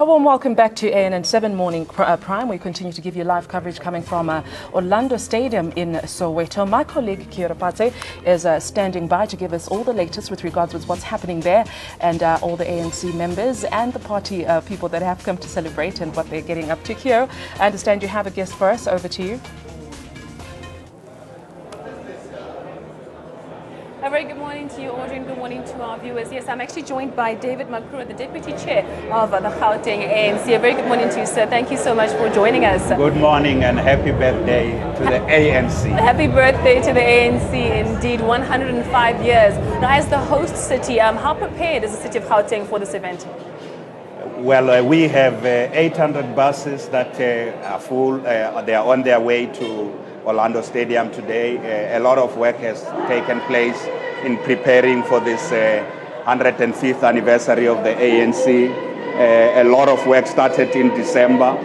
A warm welcome back to ANN 7 Morning Prime. We continue to give you live coverage coming from Orlando Stadium in Soweto. My colleague Kira Pate is standing by to give us all the latest with regards to what's happening there and all the ANC members and the party people that have come to celebrate and what they're getting up to. Kira, I understand you have a guest for us. Over to you. A very good morning to you, Audrey, and good morning to our viewers. Yes, I'm actually joined by David Makhura, the Deputy Chair of the Gauteng ANC. A very good morning to you, sir. Thank you so much for joining us. Good morning and happy birthday to the ANC. Happy birthday to the ANC, indeed, 105 years. Now, as the host city, how prepared is the city of Gauteng for this event? Well, we have 800 buses that are full. They are on their way to Orlando Stadium today. A lot of work has taken place in preparing for this 105th anniversary of the ANC. A lot of work started in December.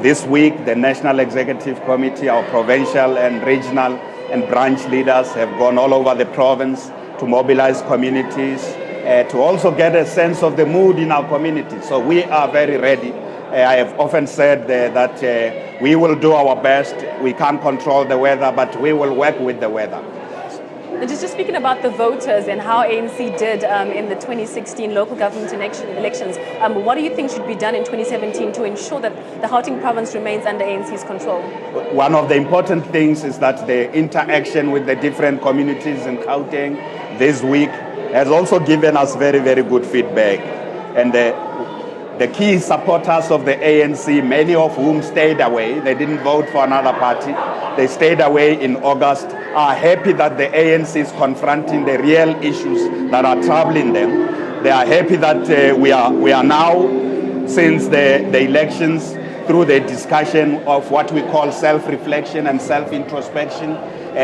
This week, the National Executive Committee, our provincial and regional and branch leaders have gone all over the province to mobilize communities, to also get a sense of the mood in our community. So we are very ready. I have often said that we will do our best. We can't control the weather, but we will work with the weather. And just speaking about the voters and how ANC did in the 2016 local government elections, what do you think should be done in 2017 to ensure that the Gauteng province remains under ANC's control? One of the important things is that the interaction with the different communities in Gauteng this week has also given us very, very good feedback. And the key supporters of the ANC, many of whom stayed away, they didn't vote for another party, they stayed away in August, are happy that the ANC is confronting the real issues that are troubling them. They are happy that we are now, since the elections, through the discussion of what we call self-reflection and self-introspection,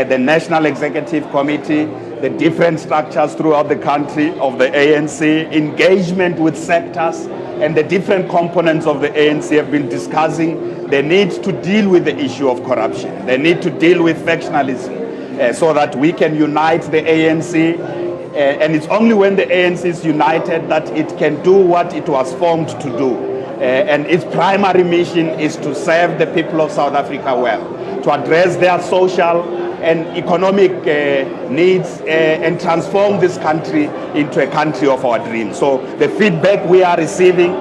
the National Executive Committee, the different structures throughout the country of the ANC, engagement with sectors, and the different components of the ANC have been discussing the need to deal with the issue of corruption. They need to deal with factionalism so that we can unite the ANC. And it's only when the ANC is united that it can do what it was formed to do. And its primary mission is to serve the people of South Africa well, to address their social and economic needs and transform this country into a country of our dreams. So the feedback we are receiving,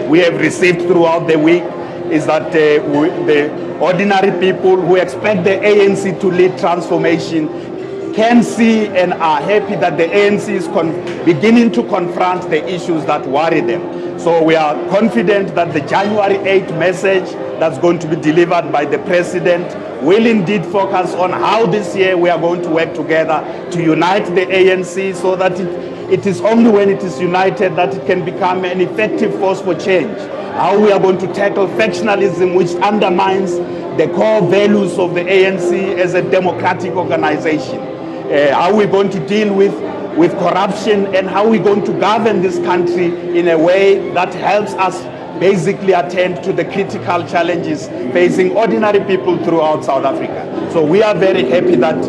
we have received throughout the week, is that the ordinary people who expect the ANC to lead transformation can see and are happy that the ANC is beginning to confront the issues that worry them. So we are confident that the January 8th message that's going to be delivered by the President will indeed focus on how this year we are going to work together to unite the ANC so that it is only when it is united that it can become an effective force for change. How we are going to tackle factionalism, which undermines the core values of the ANC as a democratic organization. How we're going to deal with corruption, and how we're going to govern this country in a way that helps us basically attend to the critical challenges facing ordinary people throughout South Africa. So we are very happy that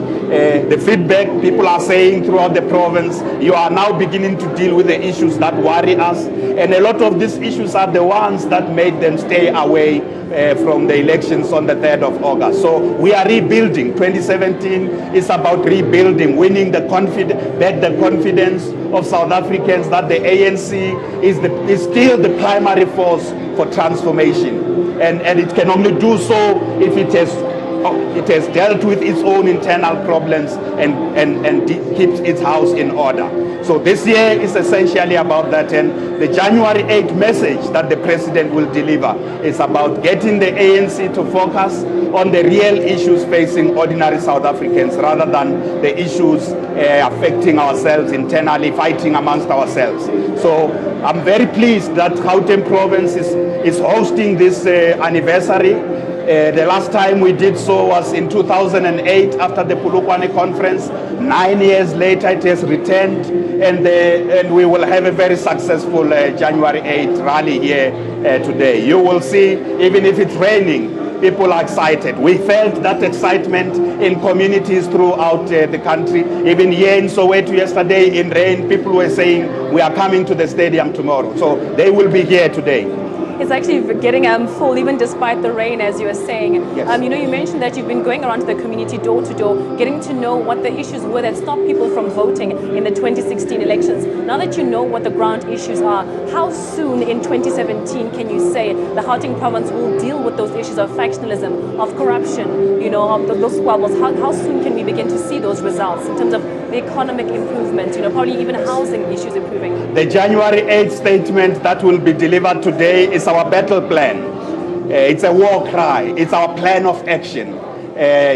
the feedback people are saying throughout the province, you are now beginning to deal with the issues that worry us. And a lot of these issues are the ones that made them stay away from the elections on the 3rd of August. So we are rebuilding. 2017 is about rebuilding, winning the confidence of South Africans that the ANC is still the primary force for transformation. And it can only do so if it has dealt with its own internal problems and keeps its house in order. So this year is essentially about that, and the January 8th message that the President will deliver is about getting the ANC to focus on the real issues facing ordinary South Africans rather than the issues affecting ourselves internally, fighting amongst ourselves. So I'm very pleased that Gauteng province is hosting this anniversary. The last time we did so was in 2008 after the Polokwane conference. 9 years later it has returned, and we will have a very successful January 8th rally here today. You will see, even if it's raining, people are excited. We felt that excitement in communities throughout the country. Even here in Soweto yesterday in rain, people were saying we are coming to the stadium tomorrow. So they will be here today. It's actually getting full even despite the rain, as you were saying. Yes. You know, you mentioned that you've been going around to the community door to door, getting to know what the issues were that stopped people from voting in the 2016 elections. Now that you know what the ground issues are, how soon in 2017 can you say the Gauteng province will deal with those issues of factionalism, of corruption, you know, of those squabbles? How soon can we begin to see those results in terms of the economic improvement, you know, probably even housing issues improving? The January 8th statement that will be delivered today is our battle plan. It's a war cry. It's our plan of action,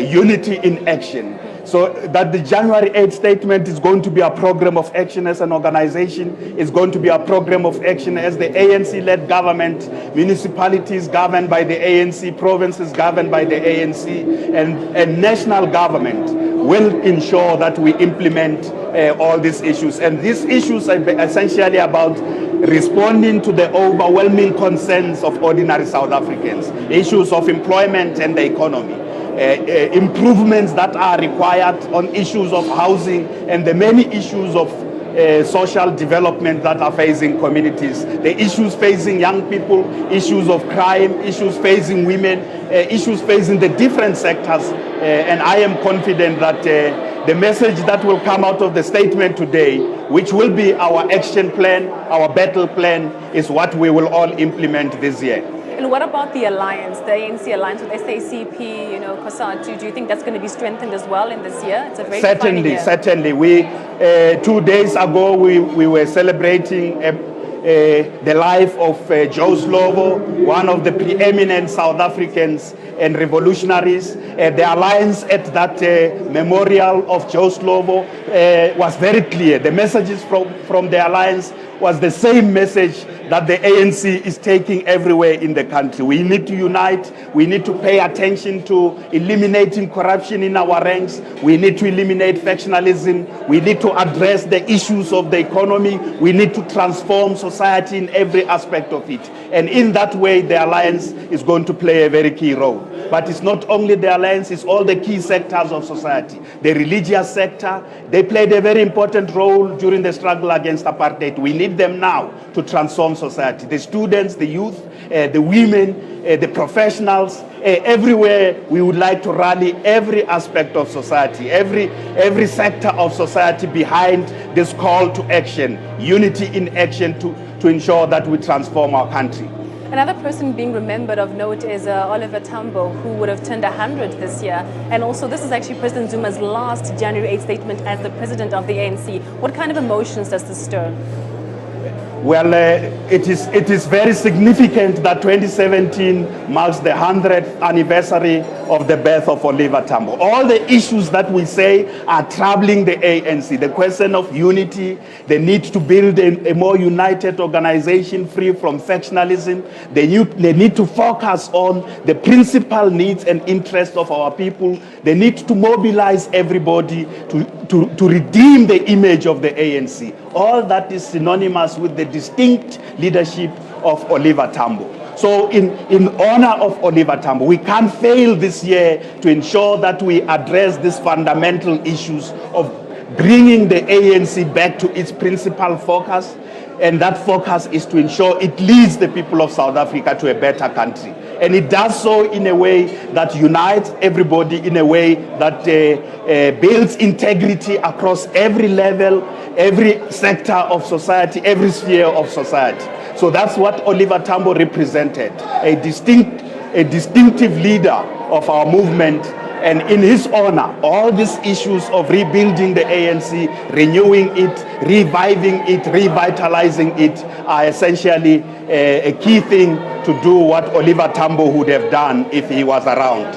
unity in action. So that the January 8th statement is going to be a program of action as an organization, is going to be a program of action as the ANC-led government, municipalities governed by the ANC, provinces governed by the ANC, and national government will ensure that we implement all these issues. And these issues are essentially about responding to the overwhelming concerns of ordinary South Africans, issues of employment and the economy, improvements that are required on issues of housing and the many issues of social development that are facing communities, the issues facing young people, issues of crime, issues facing women, issues facing the different sectors. And I am confident that the message that will come out of the statement today, which will be our action plan, our battle plan, is what we will all implement this year. And what about the alliance, the ANC alliance with SACP, you know, COSATU? Do you think that's going to be strengthened as well in this year? It's a very defining year. Certainly. We 2 days ago we were celebrating the life of Joe Slovo, one of the preeminent South Africans and revolutionaries. The alliance at that memorial of Joe Slovo was very clear. The messages from the alliance was the same message that the ANC is taking everywhere in the country. We need to unite. We need to pay attention to eliminating corruption in our ranks. We need to eliminate factionalism. We need to address the issues of the economy. We need to transform society in every aspect of it. And in that way, the alliance is going to play a very key role. But it's not only the alliance, it's all the key sectors of society. The religious sector, they played a very important role during the struggle against apartheid. We need them now to transform society. The students, the youth, the women, the professionals, everywhere we would like to rally every aspect of society, every sector of society behind this call to action, unity in action to ensure that we transform our country. Another person being remembered of note is Oliver Tambo, who would have turned 100 this year. And also this is actually President Zuma's last January 8th statement as the president of the ANC. What kind of emotions does this stir? Well, it is very significant that 2017 marks the 100th anniversary of the birth of Oliver Tambo. All the issues that we say are troubling the ANC, the question of unity, the need to build a more united organization free from factionalism, the need to focus on the principal needs and interests of our people, the need to mobilize everybody to redeem the image of the ANC. All that is synonymous with the distinct leadership of Oliver Tambo. So in honor of Oliver Tambo, we can't fail this year to ensure that we address these fundamental issues of bringing the ANC back to its principal focus. And that focus is to ensure it leads the people of South Africa to a better country. And it does so in a way that unites everybody, in a way that builds integrity across every level, every sector of society, every sphere of society. So that's what Oliver Tambo represented, a distinctive leader of our movement. And in his honor, all these issues of rebuilding the ANC, renewing it, reviving it, revitalizing it are essentially a key thing to do what Oliver Tambo would have done if he was around.